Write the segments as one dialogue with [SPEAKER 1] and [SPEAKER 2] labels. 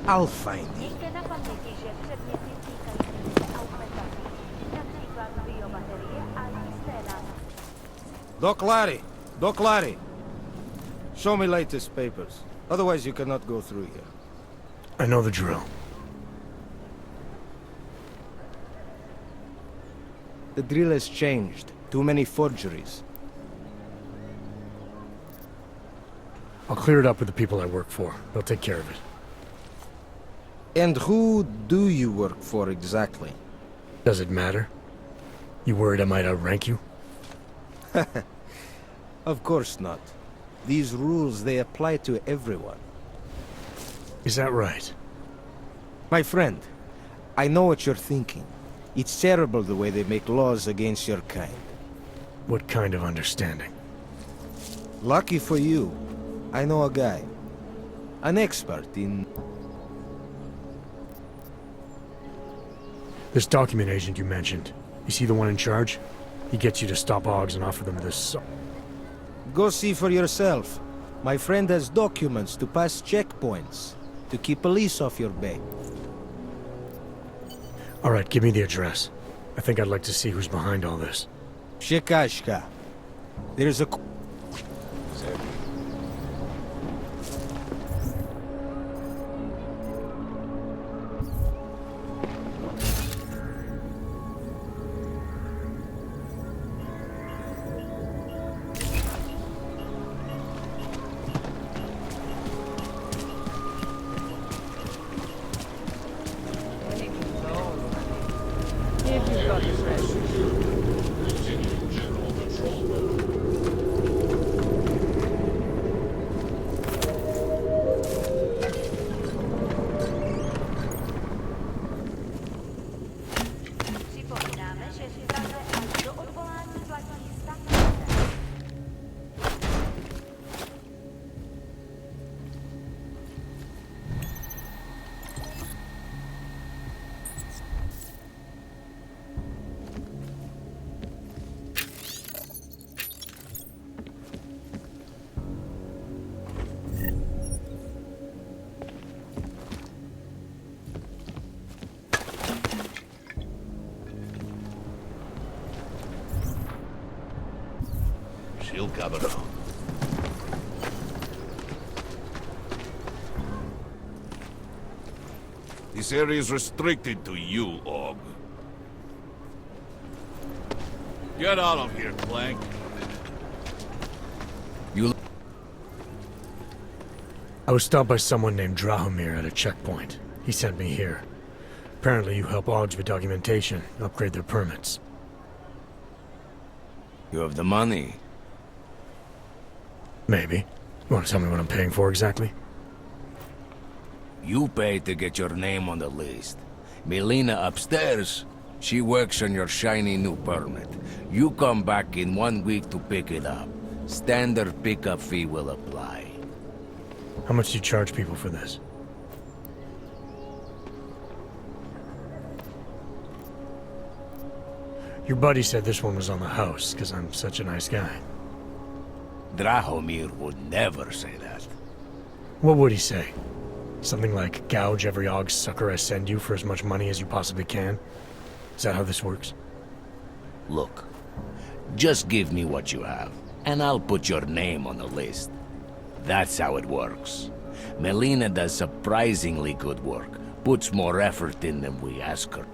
[SPEAKER 1] I'll find it. Doc Larry! Doc Larry! Show me latest papers. Otherwise you cannot go through here.
[SPEAKER 2] I know the drill.
[SPEAKER 1] The drill has changed. Too many forgeries.
[SPEAKER 2] I'll clear it up with the people I work for. They'll take care of it.
[SPEAKER 1] And who do you work for exactly?
[SPEAKER 2] Does it matter? You worried I might outrank you?
[SPEAKER 1] Of course not. These rules, they apply to everyone.
[SPEAKER 2] Is that right?
[SPEAKER 1] My friend, I know what you're thinking. It's terrible the way they make laws against your kind.
[SPEAKER 2] What kind of understanding?
[SPEAKER 1] Lucky for you, I know a guy. An expert in...
[SPEAKER 2] This document agent you mentioned, is he the one in charge? He gets you to stop Augs and offer them this...
[SPEAKER 1] Go see for yourself. My friend has documents to pass checkpoints, to keep police off your back.
[SPEAKER 2] Alright, give me the address. I think I'd like to see who's behind all this.
[SPEAKER 1] Shekashka. There's a...
[SPEAKER 3] This area is restricted to you, Aug. Get out of here, Clank.
[SPEAKER 2] I was stopped by someone named Drahomir at a checkpoint. He sent me here. Apparently you help Augs with documentation, upgrade their permits.
[SPEAKER 4] You have the money?
[SPEAKER 2] Maybe. You want to tell me what I'm paying for exactly?
[SPEAKER 4] You pay to get your name on the list. Melina upstairs, she works on your shiny new permit. You come back in 1 week to pick it up. Standard pickup fee will apply.
[SPEAKER 2] How much do you charge people for this? Your buddy said this one was on the house, because I'm such a nice guy.
[SPEAKER 4] Drahomir would never say that.
[SPEAKER 2] What would he say? Something like, gouge every Aug sucker I send you for as much money as you possibly can? Is that how this works?
[SPEAKER 4] Look, just give me what you have, and I'll put your name on the list. That's how it works. Melina does surprisingly good work, puts more effort in than we ask her.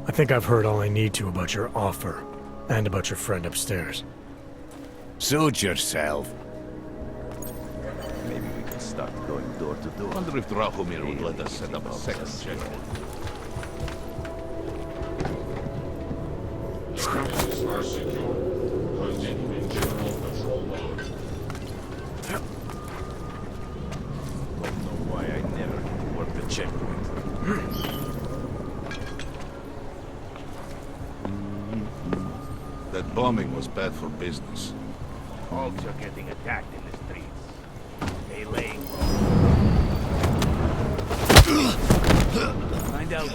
[SPEAKER 2] I think I've heard all I need to about your offer, and about your friend upstairs.
[SPEAKER 4] Suit yourself.
[SPEAKER 5] Maybe we can start going door to door.
[SPEAKER 3] I wonder if Drahomir would let us set up a second checkpoint.
[SPEAKER 6] Structures are secure. Continue in general patrol mode.
[SPEAKER 5] Don't know why I never worked the checkpoint.
[SPEAKER 3] That bombing was bad for business.
[SPEAKER 4] Hogs are getting attacked in the streets. They laying Find out.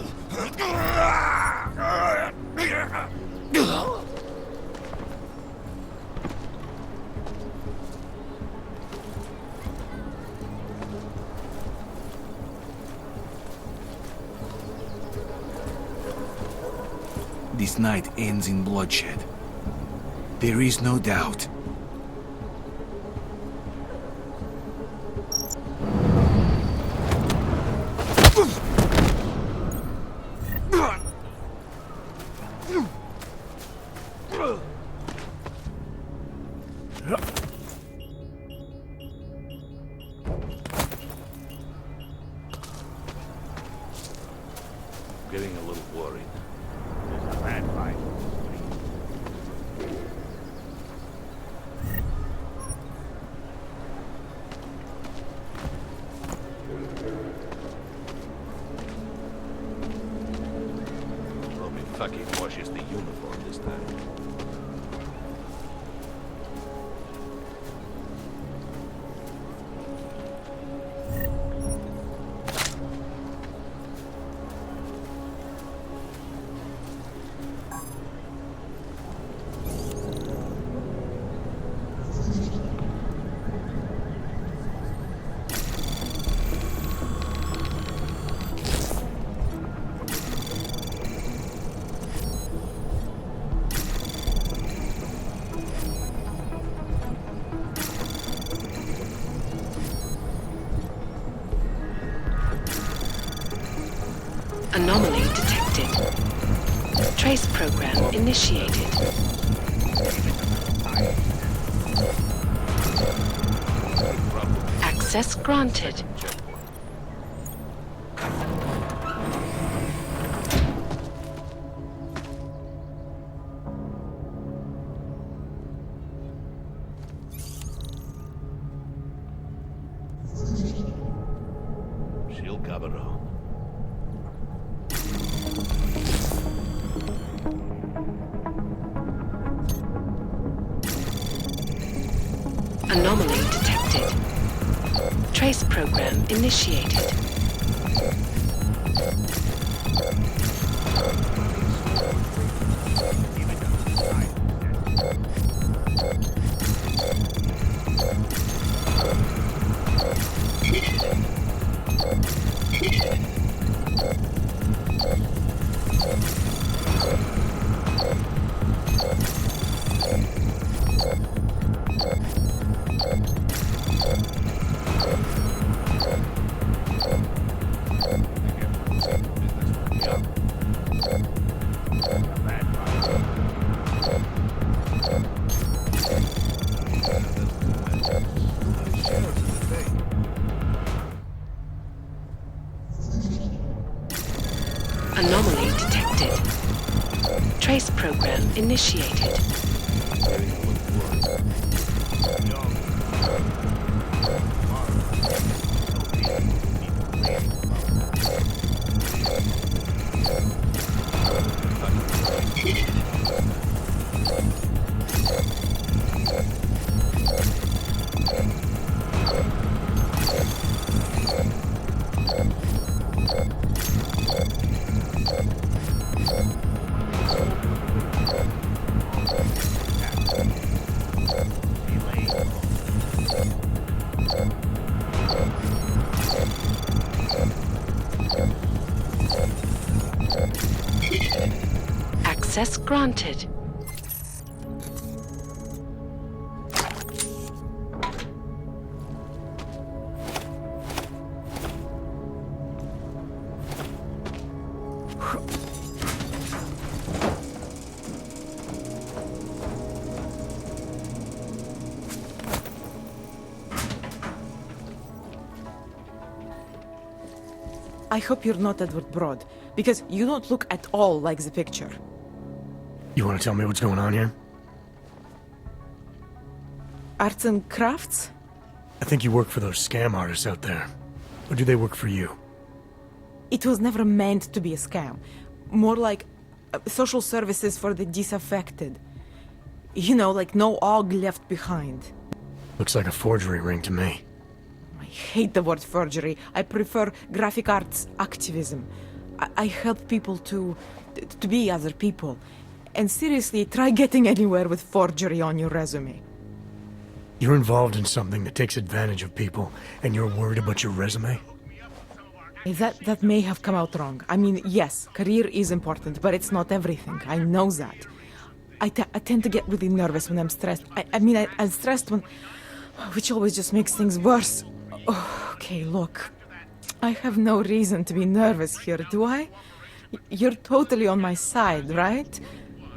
[SPEAKER 7] this night ends in bloodshed. There is no doubt.
[SPEAKER 3] Getting a little worried.
[SPEAKER 5] There's a bad fight.
[SPEAKER 3] Hope he fucking washes the uniform this time.
[SPEAKER 8] Anomaly detected. Trace program initiated. Access granted.
[SPEAKER 3] She'll cover her.
[SPEAKER 8] Anomaly detected. Trace program initiated. Anomaly detected. Trace program initiated. Access granted.
[SPEAKER 9] I hope you're not Edward Broad, because you don't look at all like the picture.
[SPEAKER 2] You want to tell me what's going on here?
[SPEAKER 9] Arts and crafts?
[SPEAKER 2] I think you work for those scam artists out there. Or do they work for you?
[SPEAKER 9] It was never meant to be a scam. More like social services for the disaffected. You know, like no aug left behind.
[SPEAKER 2] Looks like a forgery ring to me.
[SPEAKER 9] I hate the word forgery. I prefer graphic arts activism. I help people to be other people. And seriously, try getting anywhere with forgery on your resume.
[SPEAKER 2] You're involved in something that takes advantage of people, and you're worried about your resume?
[SPEAKER 9] That may have come out wrong. I mean, yes, career is important, but it's not everything. I know that. I tend to get really nervous when I'm stressed. I'm stressed when... which always just makes things worse. Oh, okay, look. I have no reason to be nervous here, do I? You're totally on my side, right?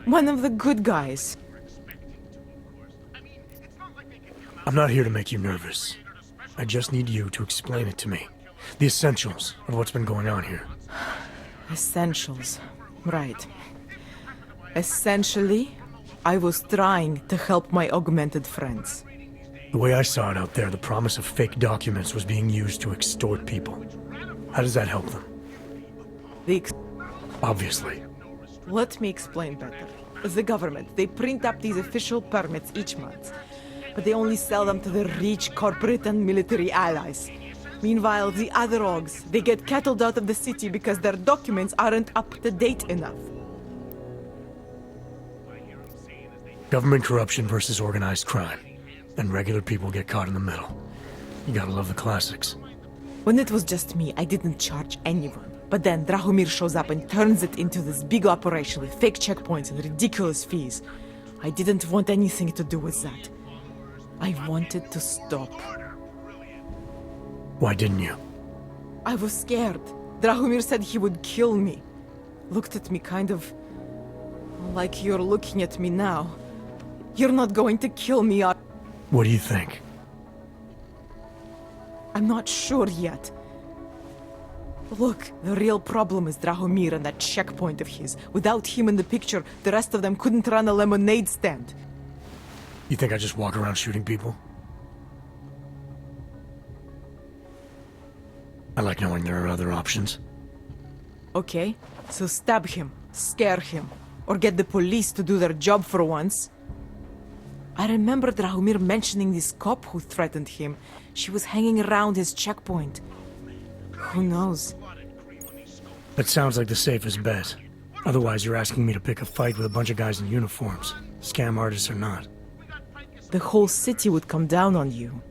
[SPEAKER 9] One of the good guys.
[SPEAKER 2] I'm not here to make you nervous. I just need you to explain it to me. The essentials of what's been going on here.
[SPEAKER 9] Essentials. Right. Essentially, I was trying to help my augmented friends.
[SPEAKER 2] The way I saw it out there, the promise of fake documents was being used to extort people. How does that help them? Obviously.
[SPEAKER 9] Let me explain better. The government, they print up these official permits each month, but they only sell them to the rich corporate and military allies. Meanwhile, the other augs, they get cattled out of the city because their documents aren't up to date enough.
[SPEAKER 2] Government corruption versus organized crime. And regular people get caught in the middle. You gotta love the classics.
[SPEAKER 9] When it was just me, I didn't charge anyone. But then Drahomir shows up and turns it into this big operation with fake checkpoints and ridiculous fees. I didn't want anything to do with that. I wanted to stop.
[SPEAKER 2] Why didn't you?
[SPEAKER 9] I was scared. Drahomir said he would kill me. Looked at me kind of... like you're looking at me now. You're not going to kill me, are...
[SPEAKER 2] What do you think?
[SPEAKER 9] I'm not sure yet. Look, the real problem is Drahomir and that checkpoint of his. Without him in the picture, the rest of them couldn't run a lemonade stand.
[SPEAKER 2] You think I just walk around shooting people? I like knowing there are other options.
[SPEAKER 9] Okay, so stab him, scare him, or get the police to do their job for once. I remember Drahomir mentioning this cop who threatened him. She was hanging around his checkpoint. Who knows?
[SPEAKER 2] That sounds like the safest bet. Otherwise, you're asking me to pick a fight with a bunch of guys in uniforms. Scam artists or not.
[SPEAKER 9] The whole city would come down on you.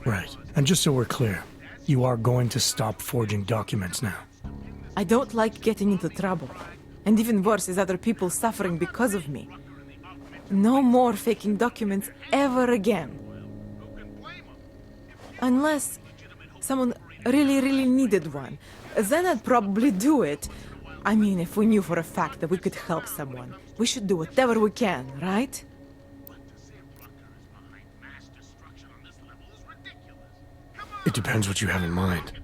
[SPEAKER 2] Right. And just so we're clear, you are going to stop forging documents now.
[SPEAKER 9] I don't like getting into trouble. And even worse is other people suffering because of me. No more faking documents ever again. Unless someone really needed one. Then I'd probably do it. I mean, if we knew for a fact that we could help someone, we should do whatever we can, right?
[SPEAKER 2] It depends what you have in mind.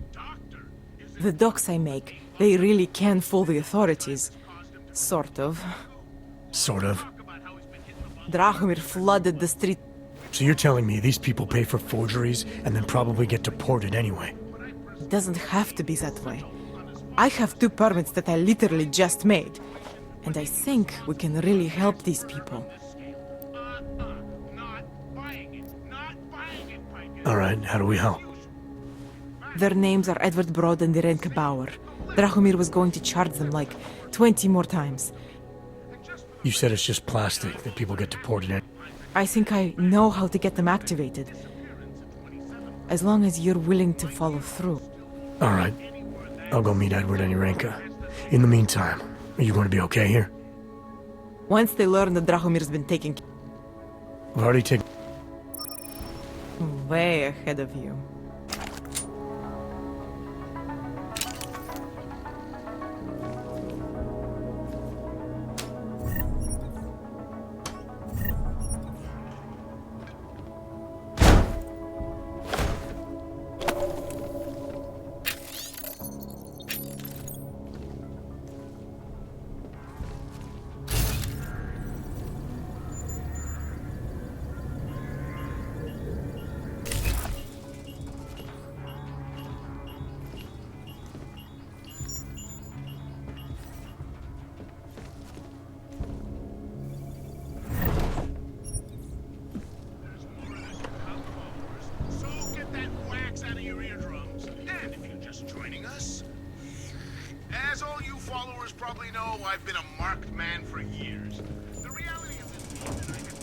[SPEAKER 9] The docs I make, they really can fool the authorities. Sort of.
[SPEAKER 2] Sort of.
[SPEAKER 9] Drahomir flooded the street.
[SPEAKER 2] So you're telling me these people pay for forgeries and then probably get deported anyway?
[SPEAKER 9] It doesn't have to be that way. I have 2 permits that I literally just made. And I think we can really help these people.
[SPEAKER 2] Alright, how do we help?
[SPEAKER 9] Their names are Edward Broad and Irenka Bauer. Drahomir was going to charge them like 20 more times.
[SPEAKER 2] You said it's just plastic that people get deported in.
[SPEAKER 9] I think I know how to get them activated. As long as you're willing to follow through.
[SPEAKER 2] Alright. I'll go meet Edward and Irenka. In the meantime, are you going to be okay here?
[SPEAKER 9] Once they learn that Drahomir's been taken...
[SPEAKER 2] I've already taken...
[SPEAKER 9] way ahead of you.
[SPEAKER 10] As all you followers probably know, I've been a marked man for years. The reality of this is that I have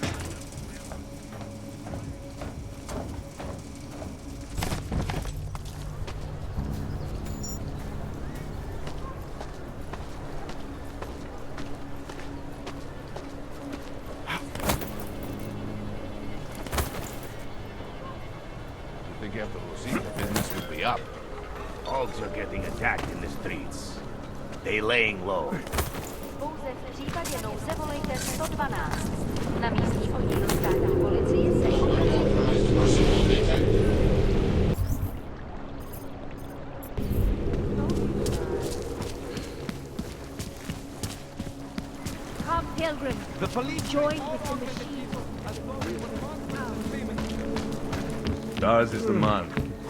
[SPEAKER 4] up. Hogs are getting attacked in the streets. They laying low.
[SPEAKER 11] Pouze v případě nouze volejte 112. Na místní oddíl státní policie se Come, Pilgrim.
[SPEAKER 5] The police
[SPEAKER 11] Join with the machine.
[SPEAKER 5] Stars is the man.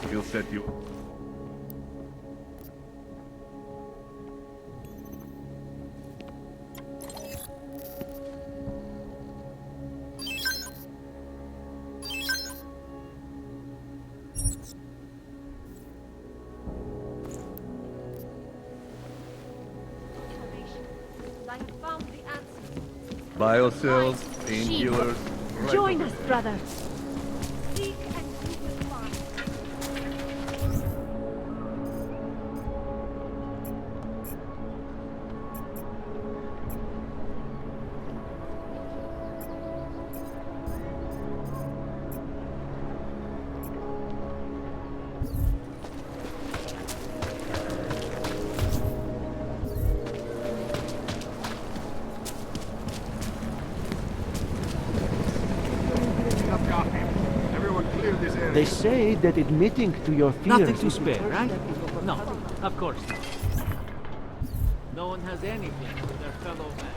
[SPEAKER 5] He'll set you.
[SPEAKER 11] I have found the answer.
[SPEAKER 5] Biocells, painkillers.
[SPEAKER 11] Join us, brother. Seek and you will find.
[SPEAKER 12] They say that admitting to your fears...
[SPEAKER 13] Nothing to spare, right? No, of course not. No one has anything for their fellow man.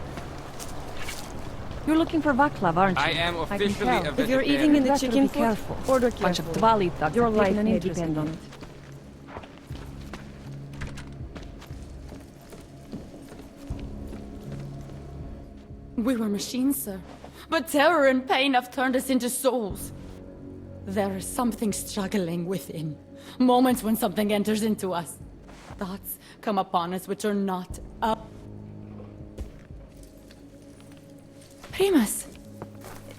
[SPEAKER 14] You're looking for Vaclav, aren't you?
[SPEAKER 15] I am officially
[SPEAKER 14] can tell.
[SPEAKER 15] a vegetarian.
[SPEAKER 14] If you're eating in the chicken foot, careful. Order careful. Bunch of Dvali thugs
[SPEAKER 8] Your
[SPEAKER 14] have
[SPEAKER 8] life
[SPEAKER 14] taken an
[SPEAKER 8] may
[SPEAKER 14] interest
[SPEAKER 8] depend
[SPEAKER 14] in
[SPEAKER 8] on
[SPEAKER 14] it.
[SPEAKER 16] We were machines, sir. But terror and pain have turned us into souls. There is something struggling within. Moments when something enters into us. Thoughts come upon us which are not up. Primus,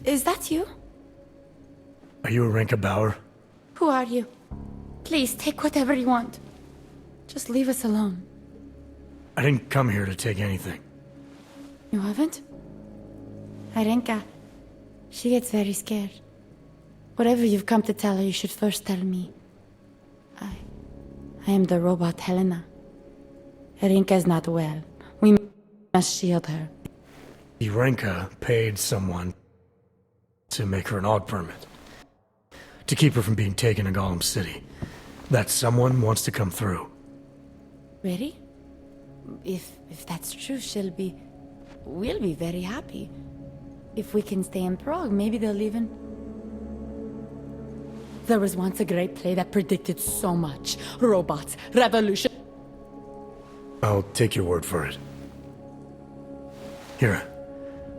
[SPEAKER 16] is that you?
[SPEAKER 2] Are you a Renka Bauer?
[SPEAKER 16] Who are you? Please, take whatever you want. Just leave us alone.
[SPEAKER 2] I didn't come here to take anything.
[SPEAKER 16] You haven't? Arenka, she gets very scared. Whatever you've come to tell her, you should first tell me. I am the robot Helena. Arenka's not well. We must shield her.
[SPEAKER 2] Renka paid someone to make her an aug permit. To keep her from being taken to Gollum City. That someone wants to come through.
[SPEAKER 16] Really? If that's true, we'll be very happy. If we can stay in Prague, maybe they'll even... There was once a great play that predicted so much. Robots, revolution...
[SPEAKER 2] I'll take your word for it. Here.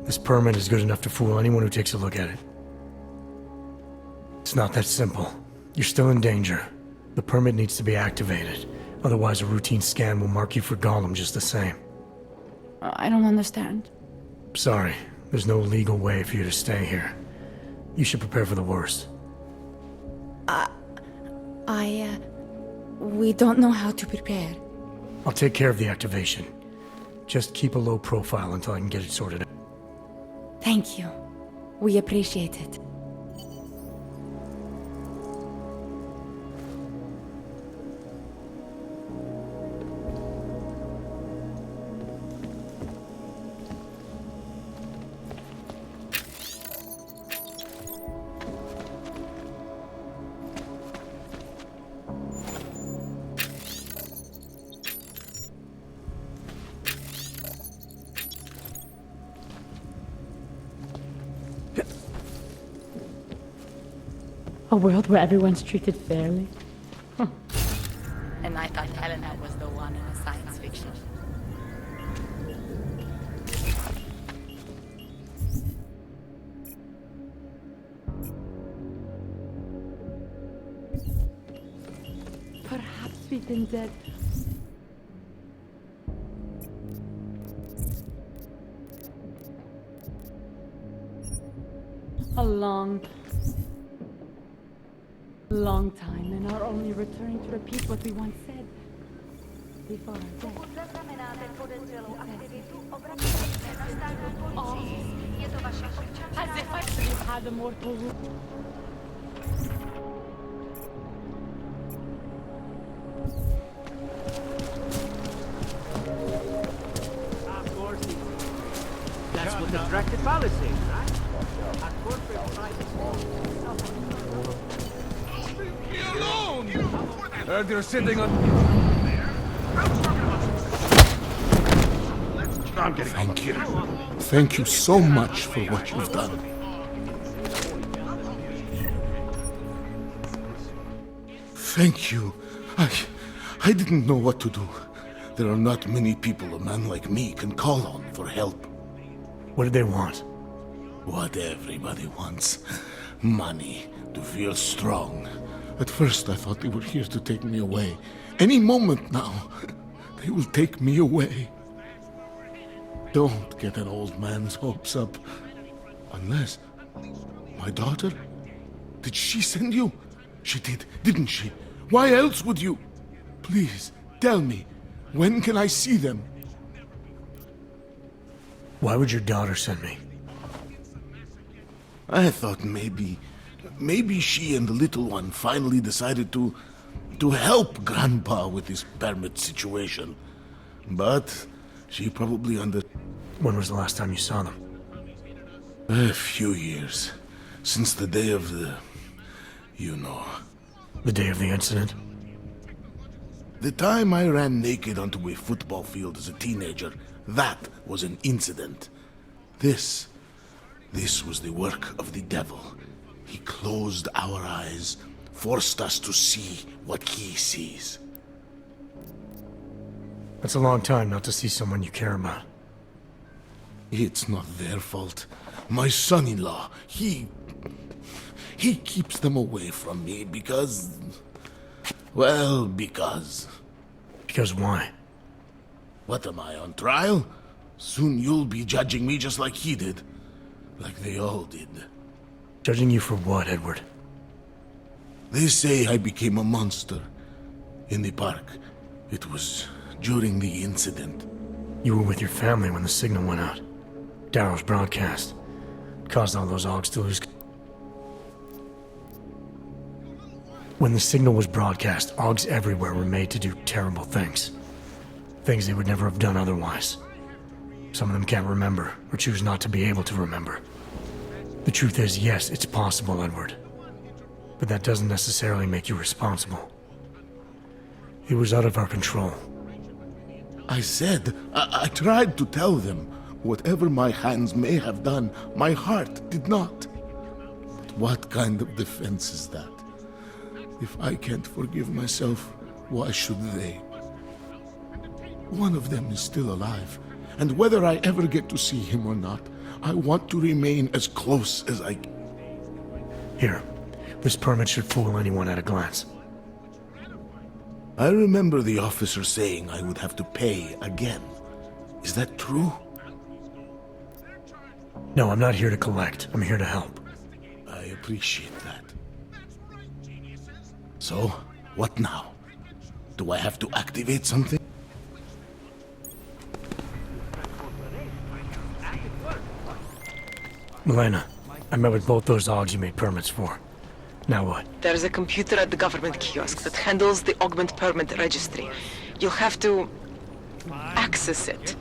[SPEAKER 2] This permit is good enough to fool anyone who takes a look at it. It's not that simple. You're still in danger. The permit needs to be activated. Otherwise, a routine scan will mark you for Gollum just the same.
[SPEAKER 16] I don't understand.
[SPEAKER 2] Sorry. There's no legal way for you to stay here. You should prepare for the worst.
[SPEAKER 16] We don't know how to prepare.
[SPEAKER 2] I'll take care of the activation. Just keep a low profile until I can get it sorted out.
[SPEAKER 16] Thank you. We appreciate it. A world where everyone's treated fairly. And I thought Helena was the one in a science fiction. Perhaps we've been dead. A long time, and are only returning to repeat what we once said before our death. As if I should have had a mortal wound.
[SPEAKER 13] Contracted policy, right? And corporate privacy.
[SPEAKER 5] Heard you're sitting on...
[SPEAKER 15] Thank you. Thank you so much for what you've done. Thank you. I didn't know what to do. There are not many people a man like me can call on for help.
[SPEAKER 2] What did they want?
[SPEAKER 15] What everybody wants. Money, to feel strong. At first I thought they were here to take me away. Any moment now, they will take me away. Don't get an old man's hopes up. Unless... my daughter? Did she send you? She did, didn't she? Why else would you? Please, tell me. When can I see them?
[SPEAKER 2] Why would your daughter send me?
[SPEAKER 15] I thought maybe she and the little one finally decided to help Grandpa with his permit situation. But she probably
[SPEAKER 2] When was the last time you saw them?
[SPEAKER 15] A few years. Since the day of the... you know.
[SPEAKER 2] The day of the incident?
[SPEAKER 15] The time I ran naked onto a football field as a teenager, that was an incident. This was the work of the devil. He closed our eyes, forced us to see what he sees.
[SPEAKER 2] That's a long time not to see someone you care about.
[SPEAKER 15] It's not their fault. My son-in-law, he keeps them away from me because... well, because...
[SPEAKER 2] Because why?
[SPEAKER 15] What am I, on trial? Soon you'll be judging me just like he did. Like they all did.
[SPEAKER 2] Judging you for what, Edward?
[SPEAKER 15] They say I became a monster. In the park. It was during the incident.
[SPEAKER 2] You were with your family when the signal went out. Darrow's broadcast. Caused all those Augs to lose... When the signal was broadcast, Augs everywhere were made to do terrible things. Things they would never have done otherwise. Some of them can't remember, or choose not to be able to remember. The truth is, yes, it's possible, Edward. But that doesn't necessarily make you responsible. It was out of our control.
[SPEAKER 15] I said, I tried to tell them. Whatever my hands may have done, my heart did not. But what kind of defense is that? If I can't forgive myself, why should they? One of them is still alive, and whether I ever get to see him or not, I want to remain as close as I can.
[SPEAKER 2] Here, this permit should fool anyone at a glance.
[SPEAKER 15] I remember the officer saying I would have to pay again. Is that true?
[SPEAKER 2] No, I'm not here to collect. I'm here to help.
[SPEAKER 15] I appreciate that. So, what now? Do I have to activate something?
[SPEAKER 2] Milena, I met with both those Augs you made permits for. Now what?
[SPEAKER 9] There's a computer at the government kiosk that handles the augment permit registry. You'll have to... access it.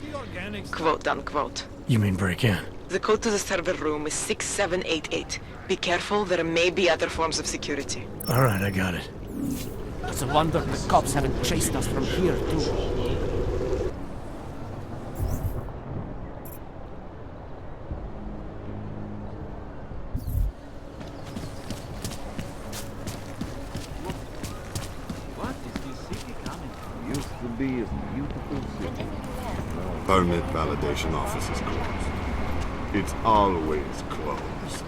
[SPEAKER 9] Quote unquote.
[SPEAKER 2] You mean break in?
[SPEAKER 9] The code to the server room is 6788. Be careful, there may be other forms of security.
[SPEAKER 2] Alright, I got it.
[SPEAKER 7] It's a wonder the cops haven't chased us from here, too.
[SPEAKER 17] Used to be a beautiful city. Permit validation office is closed. It's always closed.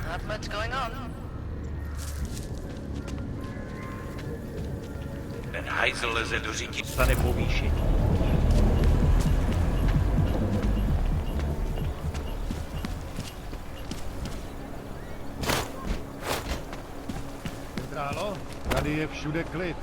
[SPEAKER 18] Not much going on.
[SPEAKER 3] Ten hajzl leze do říky, stane povýšení.
[SPEAKER 5] Centrálo, tady je všude klid.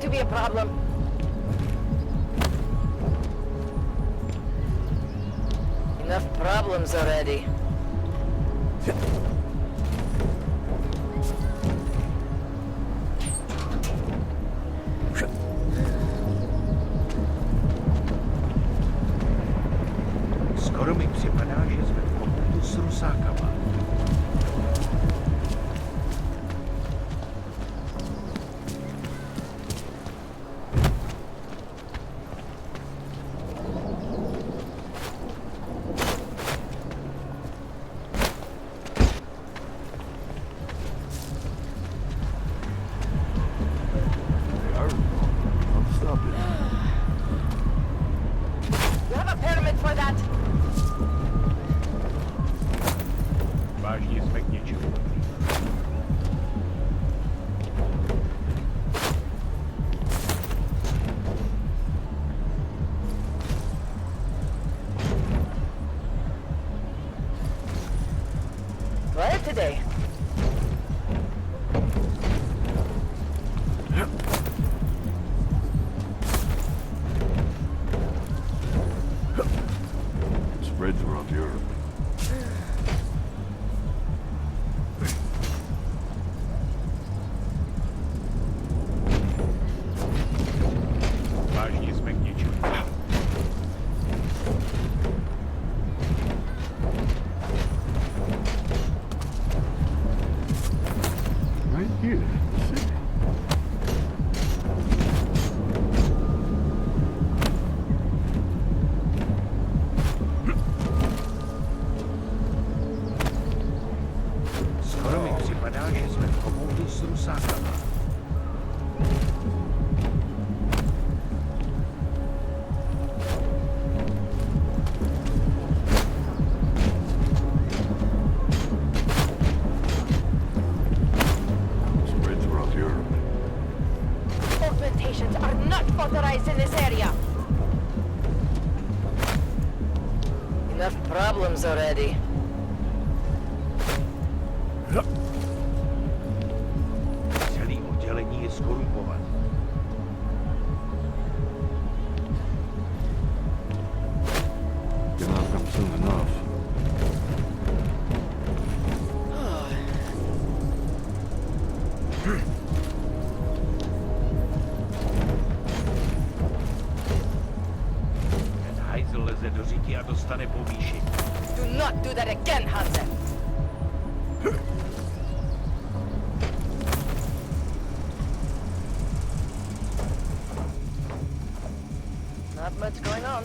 [SPEAKER 18] to be a problem. Enough problems already.
[SPEAKER 5] Skoro mi připadá, že jsme v kontaktu s Rusákama.
[SPEAKER 18] You have a permit for that?
[SPEAKER 5] Vážně jsme k něčemu.
[SPEAKER 18] Quiet today.
[SPEAKER 17] Spreads around Europe.
[SPEAKER 5] Vážně jsme k něčemu.
[SPEAKER 17] Right here. See?
[SPEAKER 5] Skoro mi připadá, že jsme v komodu s Rusákama.
[SPEAKER 17] Spreads around Europe.
[SPEAKER 18] Augmentations are not authorized in this area. Enough problems already.
[SPEAKER 5] Celý oddělení je skorumpované.
[SPEAKER 17] Cannot come soon enough.
[SPEAKER 5] Ten hajzl leze do říky a dostane povýšení.
[SPEAKER 18] Do not do that again, Hansen. Not much going on.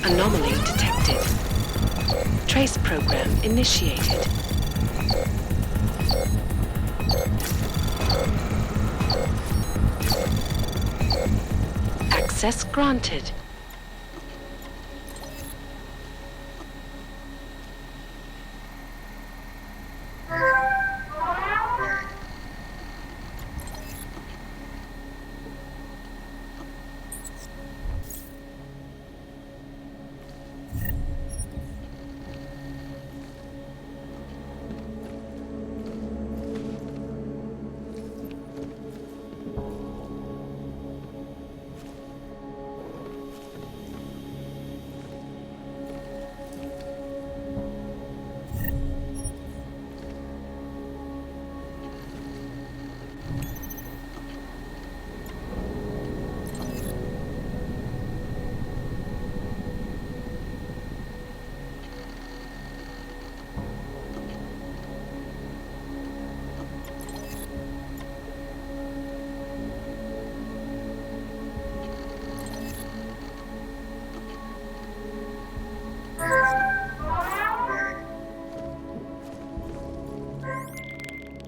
[SPEAKER 8] Anomaly detected. Trace program initiated. Access granted.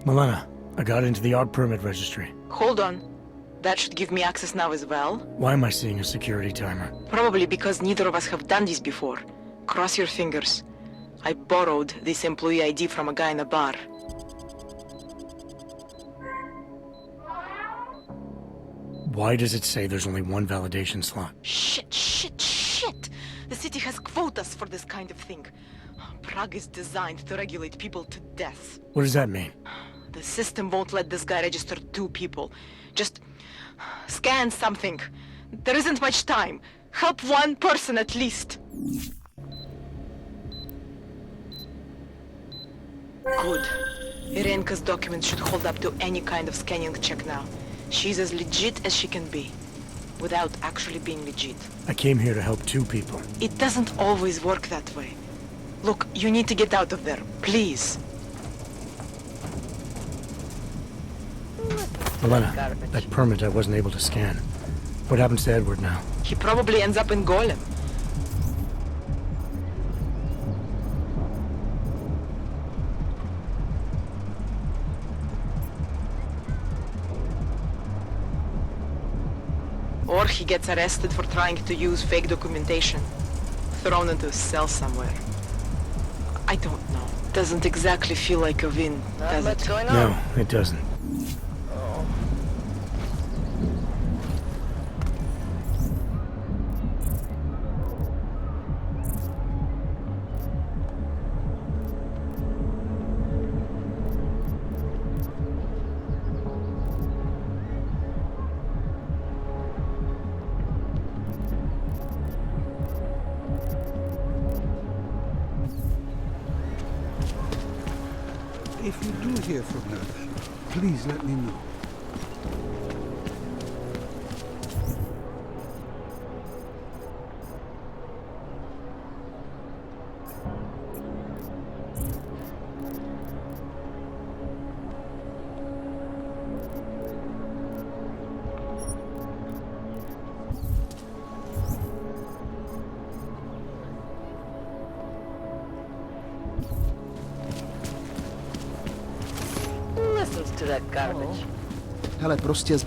[SPEAKER 2] Milena, I got into the AUG permit registry.
[SPEAKER 9] Hold on. That should give me access now as well.
[SPEAKER 2] Why am I seeing a security timer?
[SPEAKER 9] Probably because neither of us have done this before. Cross your fingers. I borrowed this employee ID from a guy in a bar.
[SPEAKER 2] Why does it say there's only one validation slot?
[SPEAKER 9] Shit! The city has quotas for this kind of thing. Prague is designed to regulate people to death.
[SPEAKER 2] What does that mean?
[SPEAKER 9] The system won't let this guy register 2 people. Just scan something. There isn't much time. Help 1 person at least. Good. Irenka's documents should hold up to any kind of scanning check now. She's as legit as she can be, without actually being legit.
[SPEAKER 2] I came here to help 2 people.
[SPEAKER 9] It doesn't always work that way. Look, you need to get out of there, please.
[SPEAKER 2] Milena, that permit I wasn't able to scan. What happens to Edward now?
[SPEAKER 9] He probably ends up in Golem. Or he gets arrested for trying to use fake documentation. Thrown into a cell somewhere. I don't know. Doesn't exactly feel like a win, does it?
[SPEAKER 2] No, it doesn't.
[SPEAKER 19] If you do hear from her, please let me know.
[SPEAKER 18] To that garbage.
[SPEAKER 12] Hele, prostě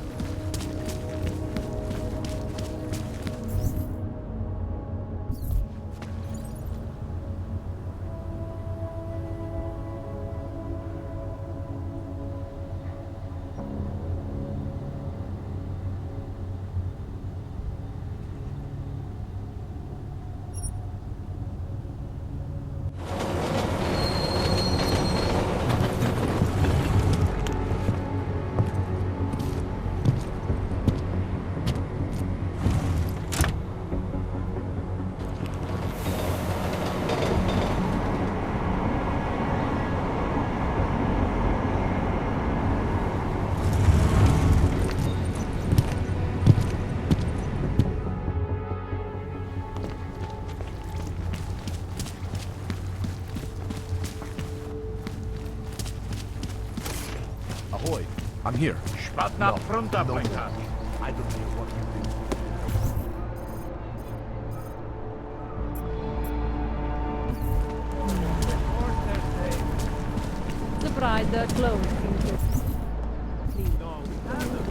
[SPEAKER 3] Ahoy, I'm here.
[SPEAKER 5] Spadna fronta,
[SPEAKER 3] no more.
[SPEAKER 5] I don't know what you do.
[SPEAKER 14] The bride, the clothes. Please.
[SPEAKER 5] No, we haven't.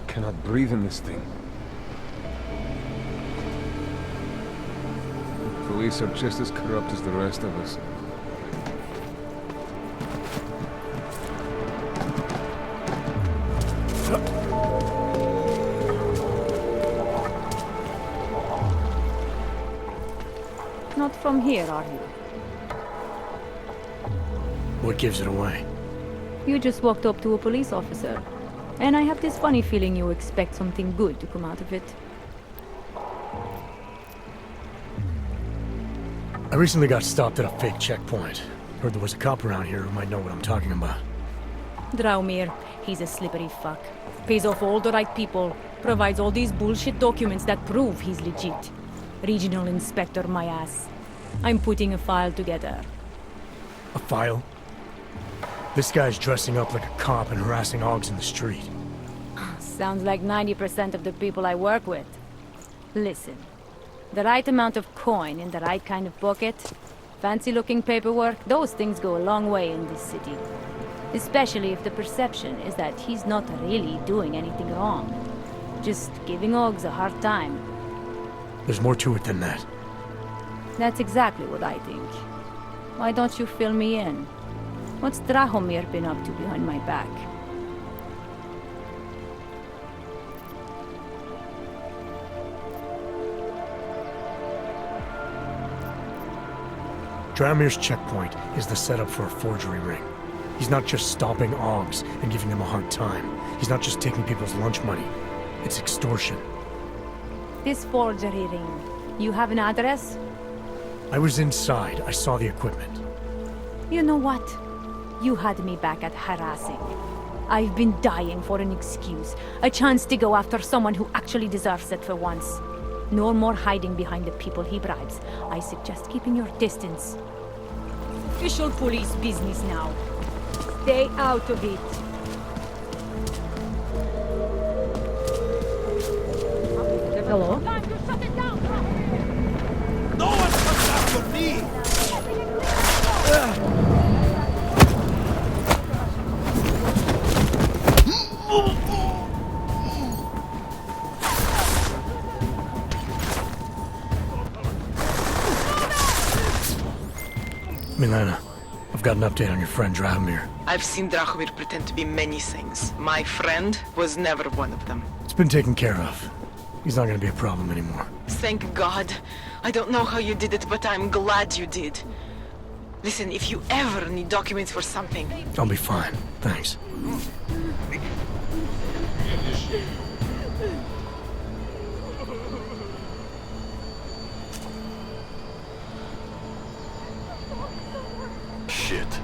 [SPEAKER 3] Cannot breathe in this thing. The police are just as corrupt as the rest of us.
[SPEAKER 14] Not from here, are you?
[SPEAKER 2] What gives it away?
[SPEAKER 14] You just walked up to a police officer. And I have this funny feeling you expect something good to come out of it.
[SPEAKER 2] I recently got stopped at a fake checkpoint. Heard there was a cop around here who might know what I'm talking about.
[SPEAKER 14] Drahomir, he's a slippery fuck. Pays off all the right people. Provides all these bullshit documents that prove he's legit. Regional inspector, my ass. I'm putting a file together.
[SPEAKER 2] A file? This guy's dressing up like a cop and harassing Augs in the street.
[SPEAKER 14] Sounds like 90% of the people I work with. Listen, the right amount of coin in the right kind of pocket, fancy-looking paperwork, those things go a long way in this city. Especially if the perception is that he's not really doing anything wrong. Just giving Augs a hard time.
[SPEAKER 2] There's more to it than that.
[SPEAKER 14] That's exactly what I think. Why don't you fill me in? What's Drahomir been up to behind my back?
[SPEAKER 2] Drahomir's checkpoint is the setup for a forgery ring. He's not just stopping Augs and giving them a hard time. He's not just taking people's lunch money. It's extortion.
[SPEAKER 14] This forgery ring, you have an address?
[SPEAKER 2] I was inside. I saw the equipment.
[SPEAKER 14] You know what? You had me back at harassing. I've been dying for an excuse. A chance to go after someone who actually deserves it for once. No more hiding behind the people he bribes. I suggest keeping your distance. Official police business now. Stay out of it. Hello?
[SPEAKER 5] No one comes after me!
[SPEAKER 2] Milena, I've got an update on your friend Drahomir.
[SPEAKER 9] I've seen Drahomir pretend to be many things. My friend was never one of them.
[SPEAKER 2] It's been taken care of. He's not gonna be a problem anymore.
[SPEAKER 9] Thank God. I don't know how you did it, but I'm glad you did. Listen, if you ever need documents for something...
[SPEAKER 2] I'll be fine. Thanks.
[SPEAKER 3] Shit.